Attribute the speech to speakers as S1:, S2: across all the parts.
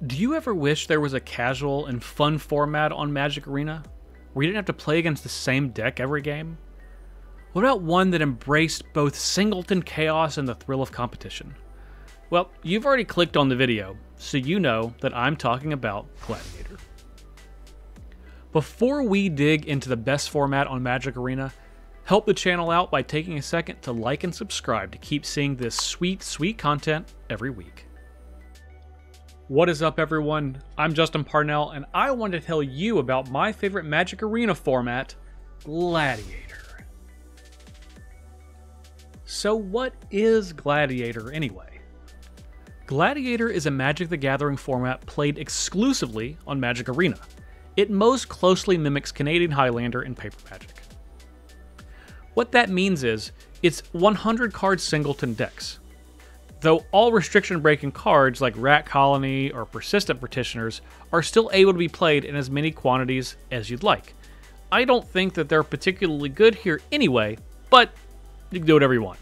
S1: Do you ever wish there was a casual and fun format on Magic Arena where you didn't have to play against the same deck every game? What about one that embraced both singleton chaos and the thrill of competition? Well, you've already clicked on the video, so you know that I'm talking about Gladiator. Before we dig into the best format on Magic Arena, help the channel out by taking a second to like and subscribe to keep seeing this sweet, sweet content every week. What is up, everyone? I'm Justin Parnell, and I want to tell you about my favorite Magic Arena format, Gladiator. So what is Gladiator anyway? Gladiator is a Magic the Gathering format played exclusively on Magic Arena. It most closely mimics Canadian Highlander in paper Magic. What that means is, it's 100 card singleton decks. Though all restriction-breaking cards like Rat Colony or Persistent Petitioners are still able to be played in as many quantities as you'd like. I don't think that they're particularly good here anyway, but you can do whatever you want.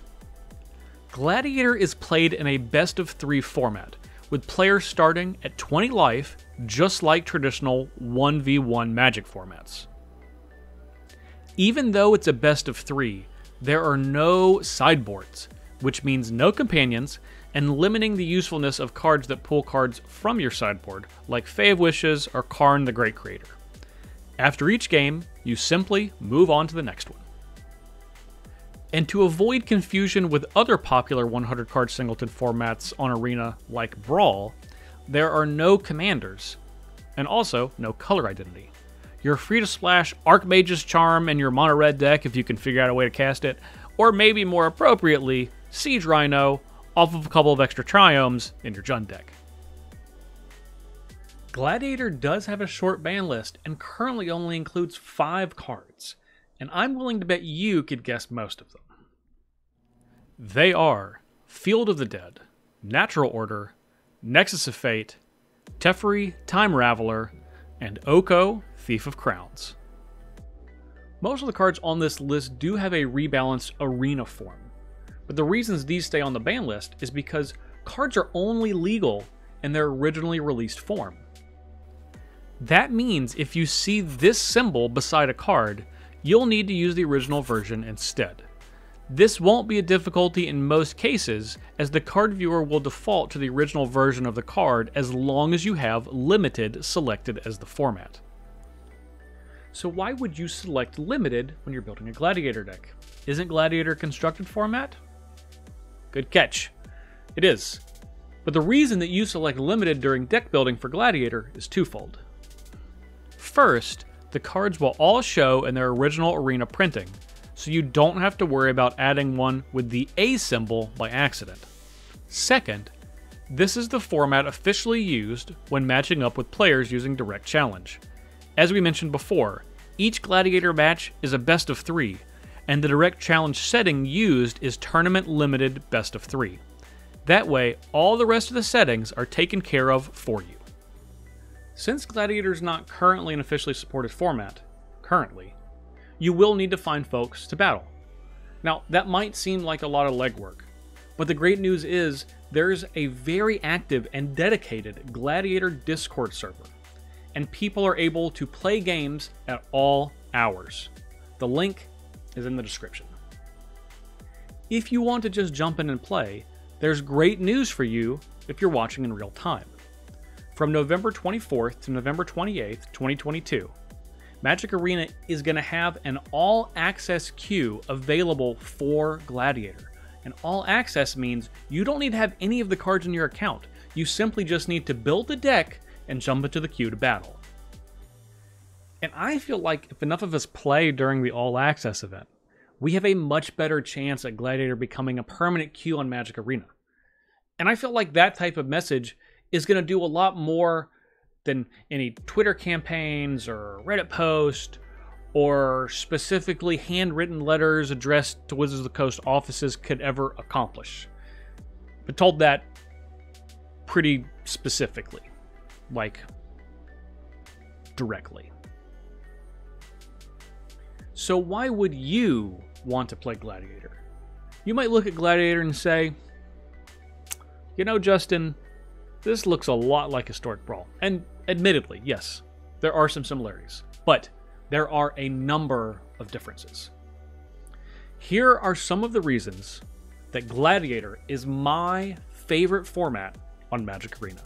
S1: Gladiator is played in a best-of-3 format, with players starting at 20 life, just like traditional 1v1 Magic formats. Even though it's a best-of-3, there are no sideboards, which means no companions, and limiting the usefulness of cards that pull cards from your sideboard, like Fae of Wishes or Karn the Great Creator. After each game, you simply move on to the next one. And to avoid confusion with other popular 100 card singleton formats on Arena like Brawl, there are no commanders, and also no color identity. You're free to splash Archmage's Charm in your mono red deck if you can figure out a way to cast it, or maybe more appropriately, Siege Rhino off of a couple of extra Triomes in your Jund deck. Gladiator does have a short ban list and currently only includes 5 cards, and I'm willing to bet you could guess most of them. They are Field of the Dead, Natural Order, Nexus of Fate, Teferi, Time Raveler, and Oko, Thief of Crowns. Most of the cards on this list do have a rebalanced arena form, but the reasons these stay on the ban list is because cards are only legal in their originally released form. That means if you see this symbol beside a card, you'll need to use the original version instead. This won't be a difficulty in most cases, as the card viewer will default to the original version of the card as long as you have Limited selected as the format. So why would you select Limited when you're building a Gladiator deck? Isn't Gladiator a constructed format? Good catch. It is. But the reason that you select Limited during deck building for Gladiator is twofold. First, the cards will all show in their original arena printing, so you don't have to worry about adding one with the A symbol by accident. Second, this is the format officially used when matching up with players using Direct Challenge. As we mentioned before, each Gladiator match is a best of 3, and the Direct Challenge setting used is Tournament Limited Best of 3. That way, all the rest of the settings are taken care of for you. Since Gladiator is not currently an officially supported format, you will need to find folks to battle. Now, that might seem like a lot of legwork, but the great news is there's a very active and dedicated Gladiator Discord server, and people are able to play games at all hours. The link is in the description. If you want to just jump in and play, there's great news for you if you're watching in real time. From November 24th to November 28th, 2022, Magic Arena is going to have an all-access queue available for Gladiator. And all-access means you don't need to have any of the cards in your account. You simply just need to build the deck and jump into the queue to battle. And I feel like if enough of us play during the all-access event, we have a much better chance at Gladiator becoming a permanent queue on Magic Arena. And I feel like that type of message is going to do a lot more than any Twitter campaigns or Reddit post or specifically handwritten letters addressed to Wizards of the Coast offices could ever accomplish. But told that pretty specifically, like directly. So why would you want to play Gladiator? You might look at Gladiator and say, you know, Justin, this looks a lot like Historic Brawl. And admittedly, yes, there are some similarities, but there are a number of differences. Here are some of the reasons that Gladiator is my favorite format on Magic Arena.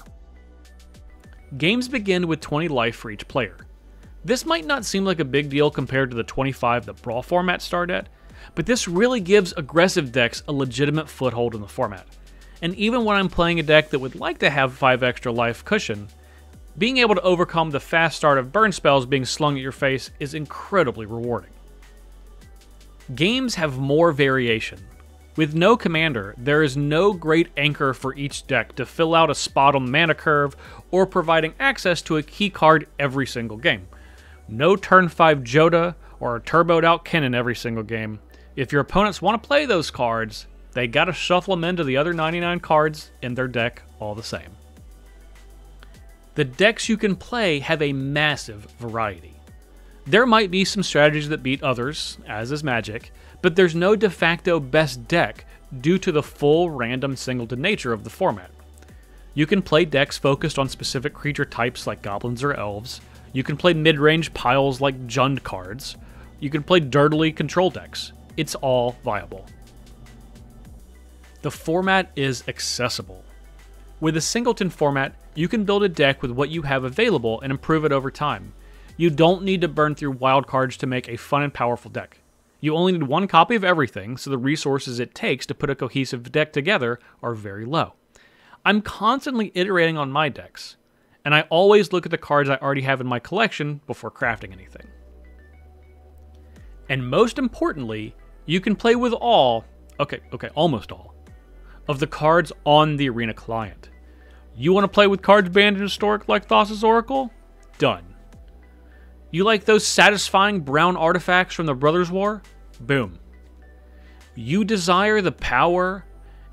S1: Games begin with 20 life for each player. This might not seem like a big deal compared to the 25 that Brawl format start at, but this really gives aggressive decks a legitimate foothold in the format. And even when I'm playing a deck that would like to have 5 extra life cushion, being able to overcome the fast start of burn spells being slung at your face is incredibly rewarding. Games have more variation. With no commander, there is no great anchor for each deck to fill out a spot on the mana curve or providing access to a key card every single game. No turn 5 Joda or a turboed out Kennen every single game. If your opponents want to play those cards, they gotta shuffle them into the other 99 cards in their deck all the same. The decks you can play have a massive variety. There might be some strategies that beat others, as is Magic, but there's no de facto best deck due to the full random singleton nature of the format. You can play decks focused on specific creature types like goblins or elves. You can play mid-range piles like Jund cards. You can play dirtily control decks. It's all viable. The format is accessible. With a singleton format, you can build a deck with what you have available and improve it over time. You don't need to burn through wild cards to make a fun and powerful deck. You only need one copy of everything, so the resources it takes to put a cohesive deck together are very low. I'm constantly iterating on my decks, and I always look at the cards I already have in my collection before crafting anything. And most importantly, you can play with almost all, of the cards on the Arena client. You want to play with cards banned in Historic like Thassa's Oracle? Done. You like those satisfying brown artifacts from the Brothers' War? Boom. You desire the power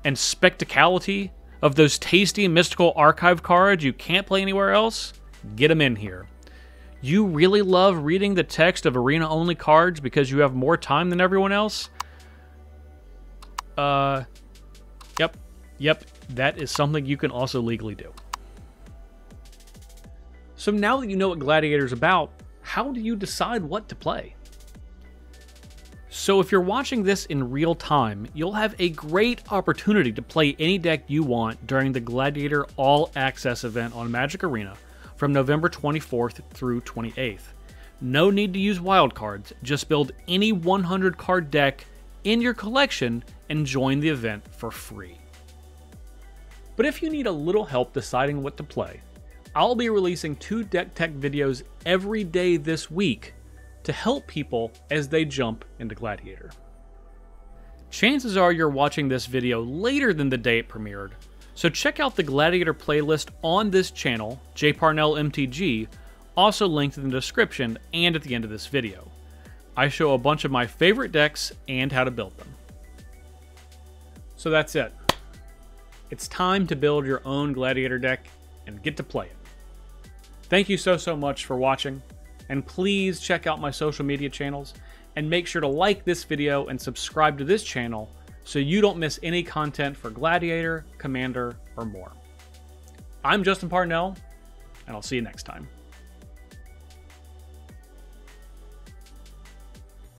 S1: and spectacality of those tasty mystical archive cards you can't play anywhere else? Get them in here. You really love reading the text of arena-only cards because you have more time than everyone else? Yep, that is something you can also legally do. So now that you know what Gladiator's about, how do you decide what to play? So if you're watching this in real time, you'll have a great opportunity to play any deck you want during the Gladiator All Access event on Magic Arena from November 24th through 28th. No need to use wildcards, just build any 100 card deck in your collection and join the event for free. But if you need a little help deciding what to play, I'll be releasing 2 deck tech videos every day this week to help people as they jump into Gladiator. Chances are you're watching this video later than the day it premiered, so check out the Gladiator playlist on this channel, jparnellmtg, also linked in the description and at the end of this video. I show a bunch of my favorite decks and how to build them. So that's it. It's time to build your own Gladiator deck and get to play it. Thank you so much for watching, and please check out my social media channels and make sure to like this video and subscribe to this channel so you don't miss any content for Gladiator, Commander, or more. I'm Justin Parnell, and I'll see you next time.